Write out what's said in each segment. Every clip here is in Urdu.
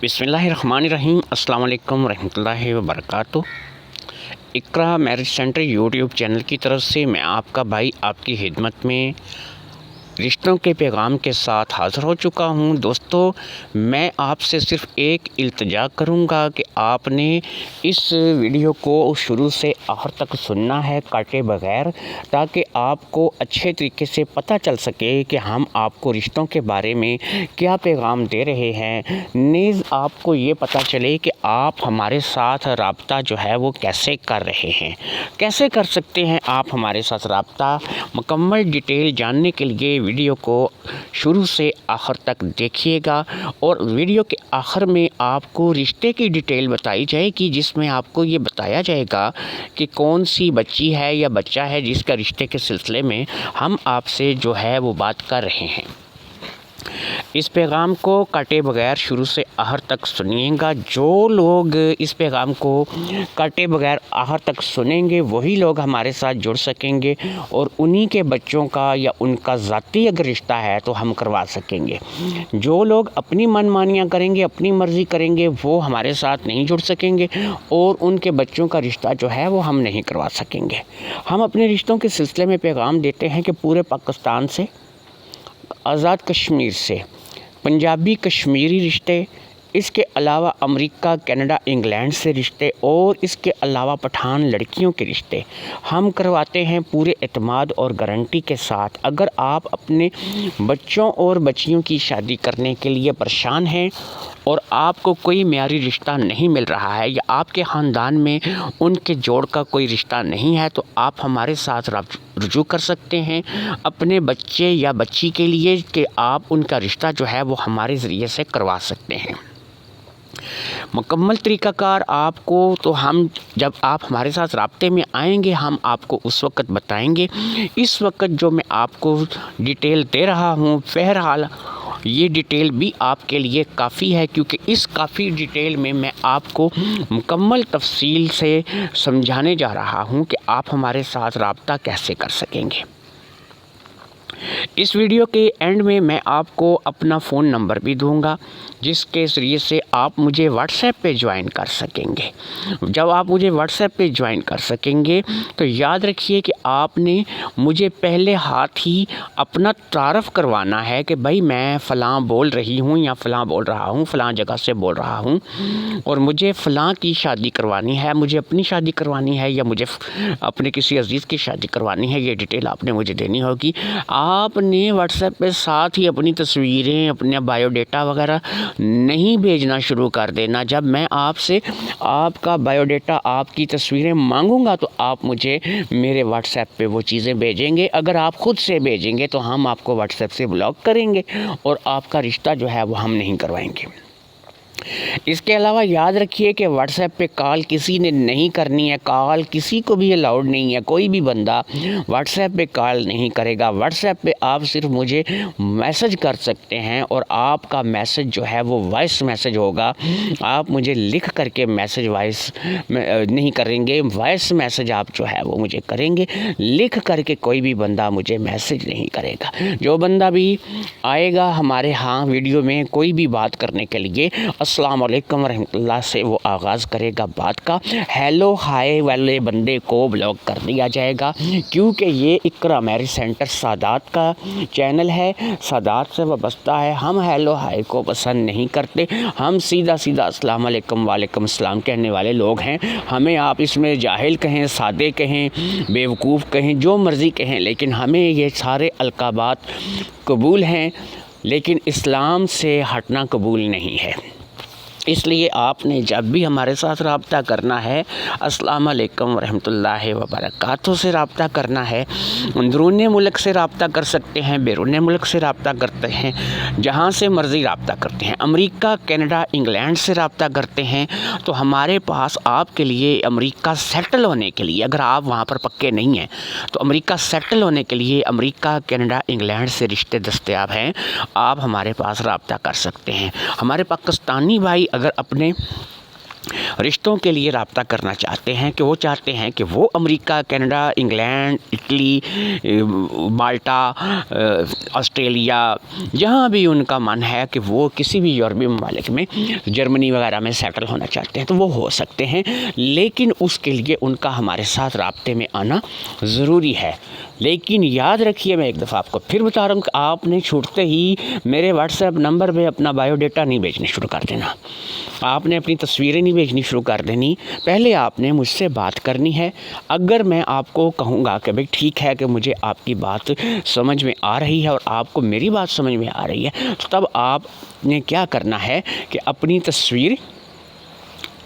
بسم اللہ الرحمن الرحیم۔ السلام علیکم ورحمۃ اللہ وبرکاتہ۔ اقرا میرج سینٹر یوٹیوب چینل کی طرف سے میں آپ کا بھائی آپ کی خدمت میں رشتوں کے پیغام کے ساتھ حاضر ہو چکا ہوں۔ دوستو، میں آپ سے صرف ایک التجا کروں گا کہ آپ نے اس ویڈیو کو شروع سے آخر تک سننا ہے کاٹے بغیر، تاکہ آپ کو اچھے طریقے سے پتہ چل سکے کہ ہم آپ کو رشتوں کے بارے میں کیا پیغام دے رہے ہیں۔ نیز آپ کو یہ پتہ چلے کہ آپ ہمارے ساتھ رابطہ جو ہے وہ کیسے کر رہے ہیں، کیسے کر سکتے ہیں آپ ہمارے ساتھ رابطہ۔ مکمل ڈیٹیل جاننے کے لیے ویڈیو کو شروع سے آخر تک دیکھیے گا، اور ویڈیو کے آخر میں آپ کو رشتے کی ڈیٹیل بتائی جائے گی، جس میں آپ کو یہ بتایا جائے گا کہ کون سی بچی ہے یا بچہ ہے جس کا رشتے کے سلسلے میں ہم آپ سے جو ہے وہ بات کر رہے ہیں۔ اس پیغام کو کاٹے بغیر شروع سے آخر تک سنیے گا۔ جو لوگ اس پیغام کو کاٹے بغیر آخر تک سنیں گے وہی لوگ ہمارے ساتھ جڑ سکیں گے، اور انہی کے بچوں کا یا ان کا ذاتی اگر رشتہ ہے تو ہم کروا سکیں گے۔ جو لوگ اپنی من مانیاں کریں گے، اپنی مرضی کریں گے، وہ ہمارے ساتھ نہیں جڑ سکیں گے، اور ان کے بچوں کا رشتہ جو ہے وہ ہم نہیں کروا سکیں گے۔ ہم اپنے رشتوں کے سلسلے میں پیغام دیتے ہیں کہ پورے پاکستان سے، آزاد کشمیر سے، پنجابی کشمیری رشتے، اس کے علاوہ امریکہ، کینیڈا، انگلینڈ سے رشتے، اور اس کے علاوہ پٹھان لڑکیوں کے رشتے ہم کرواتے ہیں پورے اعتماد اور گارنٹی کے ساتھ۔ اگر آپ اپنے بچوں اور بچیوں کی شادی کرنے کے لیے پریشان ہیں اور آپ کو کوئی معیاری رشتہ نہیں مل رہا ہے، یا آپ کے خاندان میں ان کے جوڑ کا کوئی رشتہ نہیں ہے، تو آپ ہمارے ساتھ رجوع کر سکتے ہیں اپنے بچے یا بچی کے لیے، کہ آپ ان کا رشتہ جو ہے وہ ہمارے ذریعے سے کروا سکتے ہیں۔ مکمل طریقہ کار آپ کو تو ہم جب آپ ہمارے ساتھ رابطے میں آئیں گے ہم آپ کو اس وقت بتائیں گے۔ اس وقت جو میں آپ کو ڈیٹیل دے رہا ہوں، بہرحال یہ ڈیٹیل بھی آپ کے لیے کافی ہے، کیونکہ اس کافی ڈیٹیل میں آپ کو مکمل تفصیل سے سمجھانے جا رہا ہوں کہ آپ ہمارے ساتھ رابطہ کیسے کر سکیں گے۔ اس ویڈیو کے اینڈ میں آپ کو اپنا فون نمبر بھی دوں گا، جس کے ذریعے سے آپ مجھے واٹس ایپ پہ جوائن کر سکیں گے۔ جب آپ مجھے واٹس ایپ پہ جوائن کر سکیں گے تو یاد رکھیے کہ آپ نے مجھے پہلے ہاتھ ہی اپنا تعارف کروانا ہے کہ بھائی میں فلاں بول رہی ہوں یا فلاں بول رہا ہوں، فلاں جگہ سے بول رہا ہوں، اور مجھے فلاں کی شادی کروانی ہے، مجھے اپنی شادی کروانی ہے، یا مجھے اپنے کسی عزیز کی شادی کروانی ہے۔ یہ ڈیٹیل آپ نے مجھے دینی ہوگی۔ آپ نے واٹس ایپ پہ ساتھ ہی اپنی تصویریں، اپنا بایو ڈیٹا وغیرہ نہیں بھیجنا شروع کر دینا۔ جب میں آپ سے آپ کا بایو ڈیٹا، آپ کی تصویریں مانگوں گا تو آپ مجھے میرے واٹس ایپ پہ وہ چیزیں بھیجیں گے۔ اگر آپ خود سے بھیجیں گے تو ہم آپ کو واٹس ایپ سے بلاک کریں گے، اور آپ کا رشتہ جو ہے وہ ہم نہیں کروائیں گے۔ اس کے علاوہ یاد رکھیے کہ واٹس ایپ پہ کال کسی نے نہیں کرنی ہے، کال کسی کو بھی الاؤڈ نہیں ہے۔ کوئی بھی بندہ واٹس ایپ پہ کال نہیں کرے گا۔ واٹس ایپ پہ آپ صرف مجھے میسج کر سکتے ہیں، اور آپ کا میسج جو ہے وہ وائس میسج ہوگا۔ آپ مجھے لکھ کر کے میسج وائس نہیں کریں گے، وائس میسج آپ جو ہے وہ مجھے کریں گے۔ لکھ کر کے کوئی بھی بندہ مجھے میسج نہیں کرے گا۔ جو بندہ بھی آئے گا ہمارے ہاں ویڈیو میں کوئی بھی بات کرنے کے لیے، السلام علیکم ورحمۃ اللہ سے وہ آغاز کرے گا بات کا، ہیلو ہائے والے بندے کو بلاک کر دیا جائے گا، کیونکہ یہ اقرا میرج سینٹر سادات کا چینل ہے، سادات سے وابستہ ہے۔ ہم ہیلو ہائے کو پسند نہیں کرتے، ہم سیدھا السلام علیکم وعلیکم السلام کہنے والے لوگ ہیں۔ ہمیں آپ اس میں جاہل کہیں، سادے کہیں، بیوقوف کہیں، جو مرضی کہیں، لیکن ہمیں یہ سارے القابات قبول ہیں، لیکن اسلام سے ہٹنا قبول نہیں ہے۔ اس لیے آپ نے جب بھی ہمارے ساتھ رابطہ کرنا ہے، السلام علیکم ورحمۃ اللہ وبرکاتہ سے رابطہ کرنا ہے۔ اندرون ملک سے رابطہ کر سکتے ہیں، بیرون ملک سے رابطہ کرتے ہیں، جہاں سے مرضی رابطہ کرتے ہیں، امریکہ، کینیڈا، انگلینڈ سے رابطہ کرتے ہیں، تو ہمارے پاس آپ کے لیے امریکہ سیٹل ہونے کے لیے، اگر آپ وہاں پر پکے نہیں ہیں تو امریکہ سیٹل ہونے کے لیے امریکہ، کینیڈا، انگلینڈ سے رشتے دستیاب ہیں۔ آپ ہمارے پاس رابطہ کر سکتے ہیں۔ ہمارے پاکستانی بھائی اگر اپنے رشتوں کے لیے رابطہ کرنا چاہتے ہیں، کہ وہ چاہتے ہیں کہ وہ امریکہ، کینیڈا، انگلینڈ، اٹلی، مالٹا، آسٹریلیا، جہاں بھی ان کا من ہے کہ وہ کسی بھی یورپی ممالک میں، جرمنی وغیرہ میں سیٹل ہونا چاہتے ہیں تو وہ ہو سکتے ہیں، لیکن اس کے لیے ان کا ہمارے ساتھ رابطے میں آنا ضروری ہے۔ لیکن یاد رکھیے، میں ایک دفعہ آپ کو پھر بتا رہا ہوں کہ آپ نے چھوٹتے ہی میرے واٹس ایپ نمبر پہ اپنا بایو ڈیٹا نہیں بھیجنے شروع کر دینا، آپ نے اپنی تصویریں نہیں بھیجنی شروع کر دینی۔ پہلے آپ نے مجھ سے بات کرنی ہے۔ اگر میں آپ کو کہوں گا کہ بھئی ٹھیک ہے کہ مجھے آپ کی بات سمجھ میں آ رہی ہے اور آپ کو میری بات سمجھ میں آ رہی ہے، تو تب آپ نے کیا کرنا ہے کہ اپنی تصویر،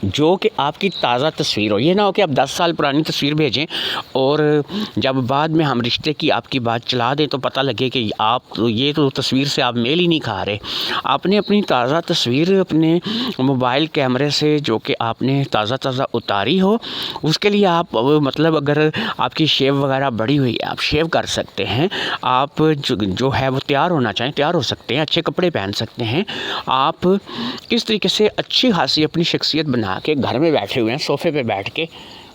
جو کہ آپ کی تازہ تصویر ہو، یہ نہ ہو کہ آپ 10 سال پرانی تصویر بھیجیں اور جب بعد میں ہم رشتے کی آپ کی بات چلا دیں تو پتہ لگے کہ آپ یہ تو تصویر سے آپ میل ہی نہیں کھا رہے۔ آپ نے اپنی تازہ تصویر اپنے موبائل کیمرے سے، جو کہ آپ نے تازہ اتاری ہو، اس کے لیے آپ مطلب اگر آپ کی شیو وغیرہ بڑی ہوئی ہے، آپ شیو کر سکتے ہیں، آپ جو ہے وہ تیار ہونا چاہیں تیار ہو سکتے ہیں، اچھے کپڑے پہن سکتے ہیں۔ آپ اس طریقے سے اچھی خاصی اپنی شخصیت بنا کے گھر میں بیٹھے ہوئے ہیں صوفے پہ بیٹھ کے،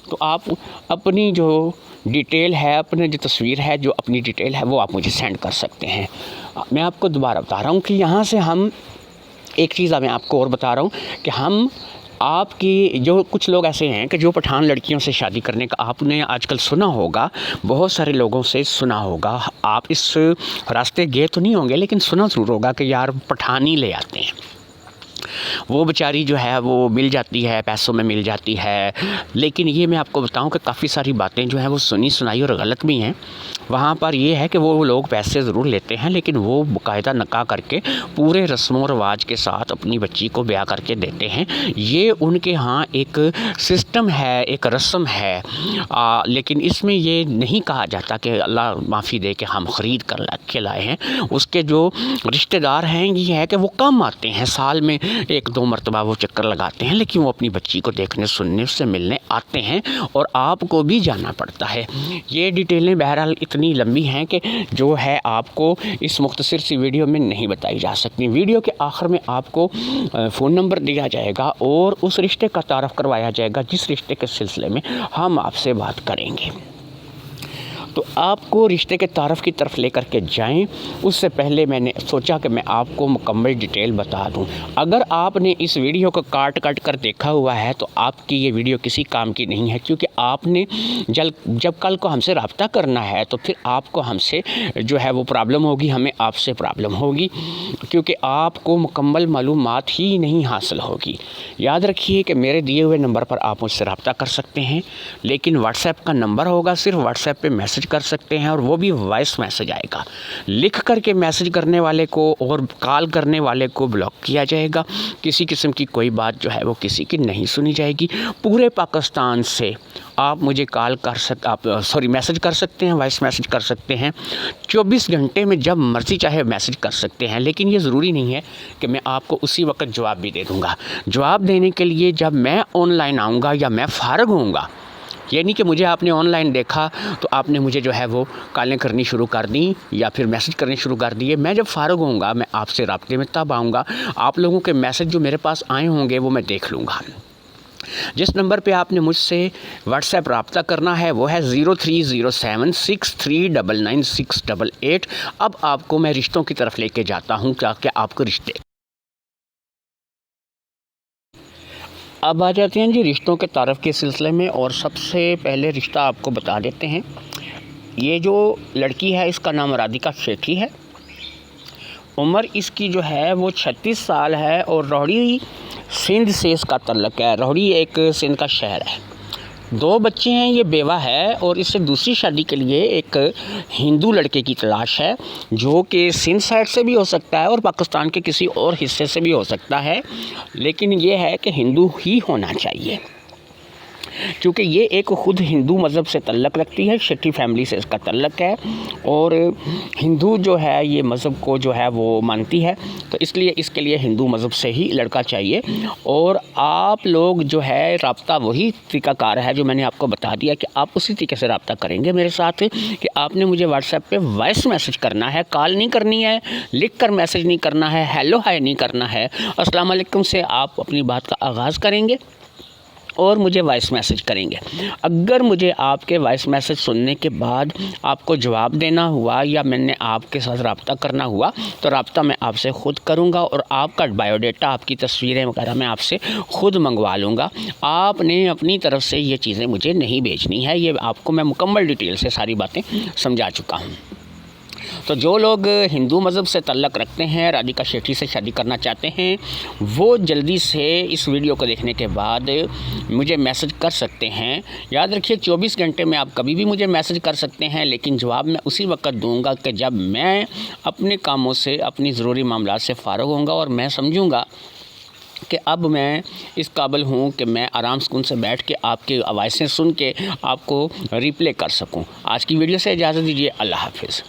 تو آپ اپنی جو ڈیٹیل ہے، اپنے جو تصویر ہے، جو اپنی ڈیٹیل ہے، وہ آپ مجھے سینڈ کر سکتے ہیں۔ میں آپ کو دوبارہ بتا رہا ہوں کہ یہاں سے ہم ایک چیز میں آپ کو اور بتا رہا ہوں کہ ہم آپ کی جو کچھ لوگ ایسے ہیں کہ جو پٹھان لڑکیوں سے شادی کرنے کا آپ نے آج کل سنا ہوگا، بہت سارے لوگوں سے سنا ہوگا، آپ اس راستے گئے تو نہیں ہوں گے لیکن سنا ضرور ہوگا کہ یار پٹھانی لے آتے ہیں، وہ بیچاری جو ہے وہ مل جاتی ہے، پیسوں میں مل جاتی ہے۔ لیکن یہ میں آپ کو بتاؤں کہ کافی ساری باتیں جو ہیں وہ سنی سنائی اور غلط بھی ہیں۔ وہاں پر یہ ہے کہ وہ لوگ پیسے ضرور لیتے ہیں لیکن وہ باقاعدہ نکاح کر کے پورے رسم و رواج کے ساتھ اپنی بچی کو بیاہ کر کے دیتے ہیں۔ یہ ان کے ہاں ایک سسٹم ہے، ایک رسم ہے، لیکن اس میں یہ نہیں کہا جاتا کہ اللہ معافی دے کہ ہم خرید کر کے لائے ہیں۔ اس کے جو رشتہ دار ہیں یہ ہے کہ وہ کم آتے ہیں، سال میں 1-2 مرتبہ وہ چکر لگاتے ہیں، لیکن وہ اپنی بچی کو دیکھنے، سننے، اس سے ملنے آتے ہیں اور آپ کو بھی جانا پڑتا ہے۔ یہ ڈیٹیلیں بہرحال اتنی لمبی ہیں کہ جو ہے آپ کو اس مختصر سی ویڈیو میں نہیں بتائی جا سکتی۔ ویڈیو کے آخر میں آپ کو فون نمبر دیا جائے گا اور اس رشتے کا تعارف کروایا جائے گا جس رشتے کے سلسلے میں ہم آپ سے بات کریں گے۔ تو آپ کو رشتے کے تعارف کی طرف لے کر کے جائیں اس سے پہلے میں نے سوچا کہ میں آپ کو مکمل ڈیٹیل بتا دوں۔ اگر آپ نے اس ویڈیو کو کاٹ کر دیکھا ہوا ہے تو آپ کی یہ ویڈیو کسی کام کی نہیں ہے، کیونکہ آپ نے جب کل کو ہم سے رابطہ کرنا ہے تو پھر آپ کو ہم سے جو ہے وہ پرابلم ہوگی، ہمیں آپ سے پرابلم ہوگی، کیونکہ آپ کو مکمل معلومات ہی نہیں حاصل ہوگی۔ یاد رکھیے کہ میرے دیے ہوئے نمبر پر آپ مجھ سے رابطہ کر سکتے ہیں، لیکن واٹس ایپ کا نمبر ہوگا، صرف واٹس ایپ پہ میسج کر سکتے ہیں اور وہ بھی وائس میسج آئے گا۔ لکھ کر کے میسج کرنے والے کو اور کال کرنے والے کو بلاک کیا جائے گا۔ کسی قسم کی کوئی بات جو ہے وہ کسی کی نہیں سنی جائے گی۔ پورے پاکستان سے آپ مجھے میسج کر سکتے ہیں، وائس میسج کر سکتے ہیں، 24 گھنٹے میں جب مرضی چاہے میسج کر سکتے ہیں، لیکن یہ ضروری نہیں ہے کہ میں آپ کو اسی وقت جواب بھی دے دوں گا۔ جواب دینے کے لیے جب میں آن لائن آؤں گا یا میں فارغ ہوں گا، یہ نہیں کہ مجھے آپ نے آن لائن دیکھا تو آپ نے مجھے جو ہے وہ کالیں کرنی شروع کر دیں یا پھر میسج کرنے شروع کر دیے۔ میں جب فارغ ہوں گا میں آپ سے رابطے میں تب آؤں گا، آپ لوگوں کے میسج جو میرے پاس آئے ہوں گے وہ میں دیکھ لوں گا۔ جس نمبر پہ آپ نے مجھ سے واٹس ایپ رابطہ کرنا ہے وہ ہے 030763999688۔ اب آپ کو میں رشتوں کی طرف لے کے جاتا ہوں تاکہ آپ کو رشتے اب آ جاتے ہیں جی رشتوں کے تعارف کے سلسلے میں، اور سب سے پہلے رشتہ آپ کو بتا دیتے ہیں۔ یہ جو لڑکی ہے اس کا نام رادھیکا شیٹھی ہے، عمر اس کی جو ہے وہ 36 سال ہے اور روہڑی سندھ سے اس کا تعلق ہے۔ روہڑی ایک سندھ کا شہر ہے، 2 بچے ہیں، یہ بیوہ ہے اور اس سے دوسری شادی کے لیے ایک ہندو لڑکے کی تلاش ہے جو کہ سندھ سائڈ سے بھی ہو سکتا ہے اور پاکستان کے کسی اور حصے سے بھی ہو سکتا ہے، لیکن یہ ہے کہ ہندو ہی ہونا چاہیے کیونکہ یہ ایک خود ہندو مذہب سے تعلق رکھتی ہے، شیٹھی فیملی سے اس کا تعلق ہے اور ہندو جو ہے یہ مذہب کو جو ہے وہ مانتی ہے، تو اس لیے اس کے لیے ہندو مذہب سے ہی لڑکا چاہیے۔ اور آپ لوگ جو ہے رابطہ وہی طریقہ کار ہے جو میں نے آپ کو بتا دیا کہ آپ اسی طریقے سے رابطہ کریں گے میرے ساتھ، کہ آپ نے مجھے واٹس ایپ پہ وائس میسج کرنا ہے، کال نہیں کرنی ہے، لکھ کر میسج نہیں کرنا ہے، ہیلو ہائے نہیں کرنا ہے، السلام علیکم سے آپ اپنی بات کا آغاز کریں گے اور مجھے وائس میسج کریں گے۔ اگر مجھے آپ کے وائس میسج سننے کے بعد آپ کو جواب دینا ہوا یا میں نے آپ کے ساتھ رابطہ کرنا ہوا تو رابطہ میں آپ سے خود کروں گا اور آپ کا بایو ڈیٹا، آپ کی تصویریں وغیرہ میں آپ سے خود منگوا لوں گا۔ آپ نے اپنی طرف سے یہ چیزیں مجھے نہیں بھیجنی ہے، یہ آپ کو میں مکمل ڈیٹیل سے ساری باتیں سمجھا چکا ہوں۔ تو جو لوگ ہندو مذہب سے تعلق رکھتے ہیں، رادھیکا شیٹھی سے شادی کرنا چاہتے ہیں، وہ جلدی سے اس ویڈیو کو دیکھنے کے بعد مجھے میسج کر سکتے ہیں۔ یاد رکھیے 24 گھنٹے میں آپ کبھی بھی مجھے میسج کر سکتے ہیں، لیکن جواب میں اسی وقت دوں گا کہ جب میں اپنے کاموں سے، اپنی ضروری معاملات سے فارغ ہوں گا اور میں سمجھوں گا کہ اب میں اس قابل ہوں کہ میں آرام سکون سے بیٹھ کے آپ کی آوازیں سن کے آپ کو ریپلے کر سکوں۔ آج کی ویڈیو سے اجازت دیجیے، اللہ حافظ۔